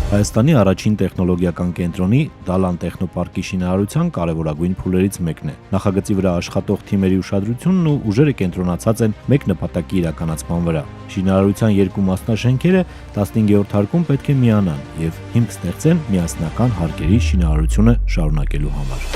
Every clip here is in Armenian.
Հայաստանի առաջին տեխնոլոգիական կենտրոնի Դալան տեխնոպարկի շինարարության կարևորագույն փուլերից մեկն է։ Նախագծի վրա աշխատող թիմերի ուշադրությունն ու ուժերը կենտրոնացած են մեկ նպատակի իրականացման վրա։ Շինարարության երկու մասնաշենքերը 15-րդ հարկում պետք է միանան եւ հիմք ստեղծեն միասնական հարկերի շինարարությունը շարունակելու համար։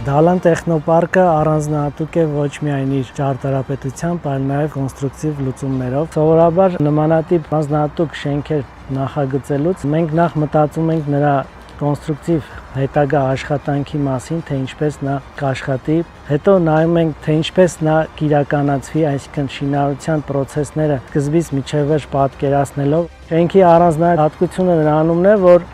Դալան տեխնոպարկը առանձնահատուկ է ոչ միայն իր ճարտարապետությամբ, այլ նաև կոնստրուկտիվ լուծումներով։ Սովորաբար նմանատիպ առանձնահատուկ շենքեր նախագծելուց մենք նախ մտածում ենք նրա կոնստրուկտիվ հետագա աշխատանքի մասին, թե ինչպես նա կաշխատի, հետո նայում ենք, թե ինչպես նա կիրականացվի, այսինքն շինարարության process-ները սկզբից մինչև վերջ պատկերացնելով։ Շենքի առանձնահատկությունը նրանումն է, որ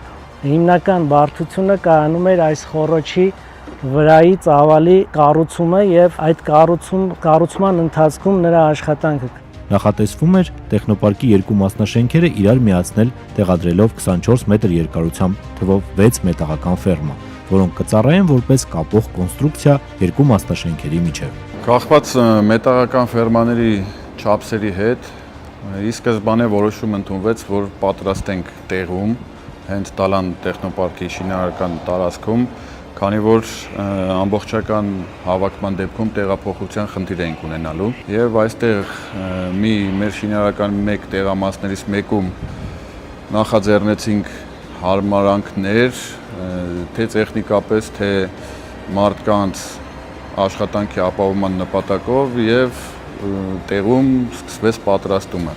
հիմնական բարդությունը կայանում էր այս խոռոչի վրայի ծավալի կառուցումը եւ այդ կառուցման ընթացքում նրա աշխատանքը։ Նախատեսվում էր տեխնոպարկի երկու մասնաշենքերը իրար միացնել, տեղադրելով 24 մետր երկարությամբ թվով 6 մետաղական ֆերմա, որոնք կծառայեն որպես կապող կոնստրուկցիա երկու մասնաշենքերի միջև։ Կախված մետաղական ֆերմաների չափսերի հետ, ի սկզբանե որոշում ընդունվեց, որ պատրաստենք տեղում, հենց Դալան տեխնոպարկի շինարարական տարածքում, քանի որ ամբողջական հավաքման դեպքում տեղափոխության խնդիր ենք ունենալու եւ այստեղ մեր շինարարական մեկ տեղամասներից մեկում նախաձեռնեցինք հարմարանքներ, թե տեխնիկապես, թե մարդկանց աշխատանքի ապահովման նպատակով եւ տեղում սկսվեց պատրաստումը։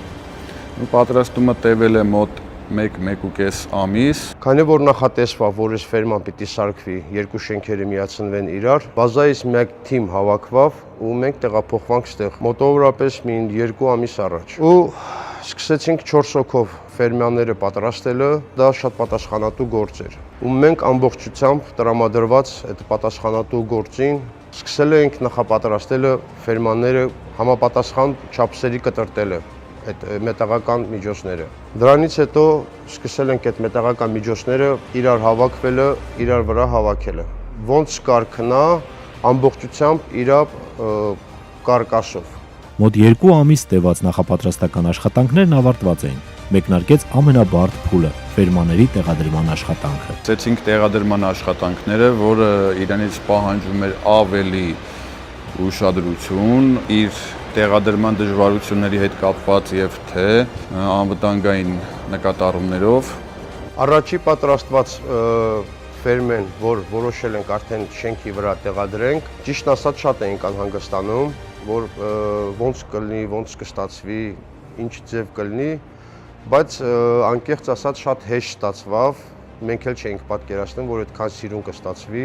Պատրաստումը տևել է մոտ 1-1.5 ամիս։ Քանի որ նախատեսվավ, որ այս ֆերման պիտի սարքվի, երկու շենքերը միացնվեն իրար, բազայից մեկ թիմ հավաքվավ ու մենք տեղափոխվանք ստեղ մոտավորապես մի 2 ամիս առաջ։ Ու սկսեցինք 4 հոգով ֆերմաները պատրաստելը, դա շատ պատասխանատու գործ էր։ Ու մենք ամբողջությամբ տրամադրված այդ պատասխանատու գործին սկսել ենք նախապատրաստելը ֆերմանները համապատասխան չափսերի կտրտելը։ Այդ մետաղական միջոցները։ Դրանից հետո սկսել ենք այդ մետաղական միջոցները իրար հավաքվելը, իրար վրա հավաքելը։ Ոնց կարգնա ամբողջությամբ իրար կարկասով։ Մոտ 2 ամիս տևած նախապատրաստական աշխատանքներն ավարտված էին։ Մեկնարկեց ամենաբարդ փուլը՝ ֆերմաների տեղադրման աշխատանքը։ Ստեցինք տեղադրման աշխատանքները, որը իրանից պահանջում էր ավելի ուշադրություն, իր տեղադրման դժվարությունների հետ կապված եւ թե անվտանգային նկատառումներով։ Առաջի պատրաստված ֆերմեն, որ որոշել ենք արդեն շենքի վրա տեղադրենք, ճիշտ ասած շատ էինք անհանգստանում, որ ոնց կլինի, ոնց կստացվի, ինչ ձև կլինի, բայց անկեղծ ասած շատ հեշտ ստացվավ։ Մենք էլ չէինք պատկերացնում, որ այդքան սիրուն կստացվի։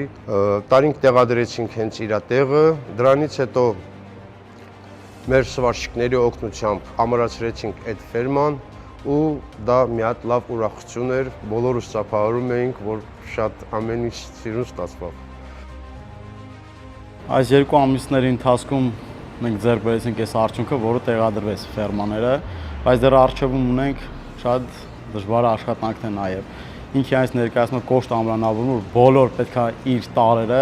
Տարինք տեղադրեցինք հենց իր տեղը, դրանից հետո մեր սվարշիկների օգնությամբ ամրացրեցինք այդ ֆերման ու դա մի հատ լավ ուրախություն էր, բոլորս ծափահարում էինք, որ շատ ամեն ինչ սիրուն ստացվավ։ Այս 2 ամիսների ընթացքում մենք ձեռք բերեցինք այս արդյունքը, որը տեղադրվեց ֆերմաները, բայց դեռ առջևում ունենք շատ դժվար աշխատանքներ նաև։ Ինքը այս ներկայացնում է կոշտ ամրանավորում, որ բոլոր պետք է իր տարերը,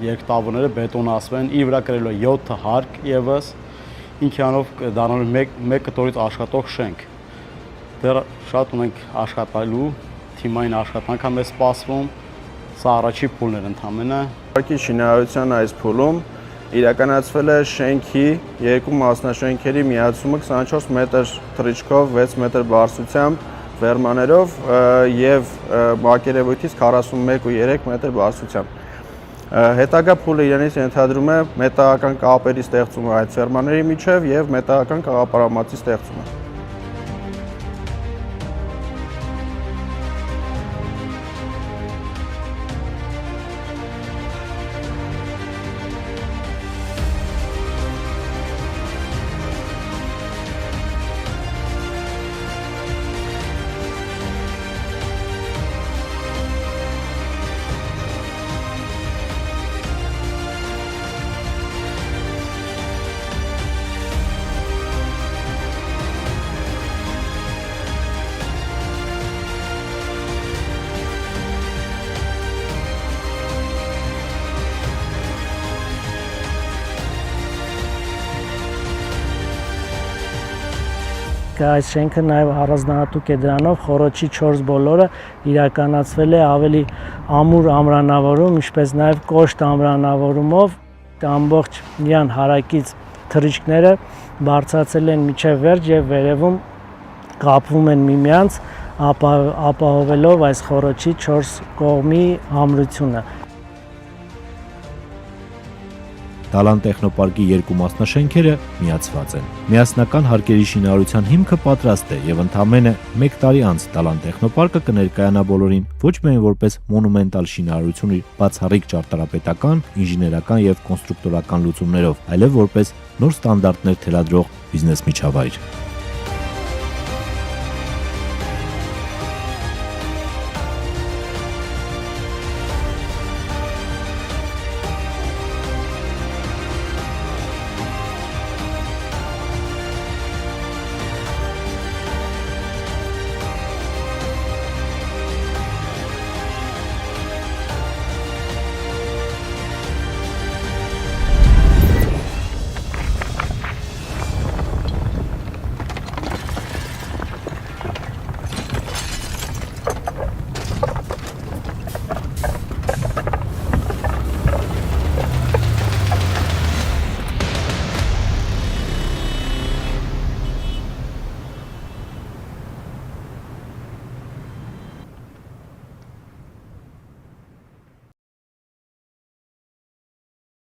երկտավորները բետոնացվեն, իր վրա կրելու է 7 հարկ եւս, ինքանով դառնալու մեկ կտորից աշխատող շենք։ Դեռ շատ ունենք աշխատելու, թիմային աշխատանք է մեզ սպասվում, սա առաջի փուլն էր ընդամենը։ Պարկի շինարարության այս փուլում իրականացվել է շենքի երկու մասնաշենքերի միացումը 24 մետր թռիչքով 6 մետր բարձրությամբ ֆերմաներով եւ մակերևույթից 41.3 մետր բարձրությամբ։ Հետագա փուլը իրենից ենթադրում է մետաղական կապերի ստեղծումը այդ ֆերմաների միջև եւ մետաղական կաղապարամածի ստեղծումը։ Այս շենքը նաև առանձնահատուկ է դրանով, խոռոչի 4 բոլորը իրականացվել է ավելի ամուր ամրանավորում, ինչպես նաև կոշտ ամրանավորումով, ամբողջ իրան հարակից թռիչքները բարձրացել են մինչև վերջ եւ վերևում կապվում են միմյանց, ապահովելով այս խոռոչի 4 կողմի ամրությունը։ Դալան տեխնոպարկի երկու մասնաշենքերը միացված են։ Միասնական հարկերի շինարարության հիմքը պատրաստ է եւ ընդամենը 1 տարի անց Դալան տեխնոպարկը կներկայանա բոլորին ոչ միայն որպես մոնումենտալ շինարարություն իր բացառիկ ճարտարապետական, ինժեներական եւ կոնստրուկտորական լուծումներով, այլև որպես նոր ստանդարտներ թելադրող բիզնես միջավայր։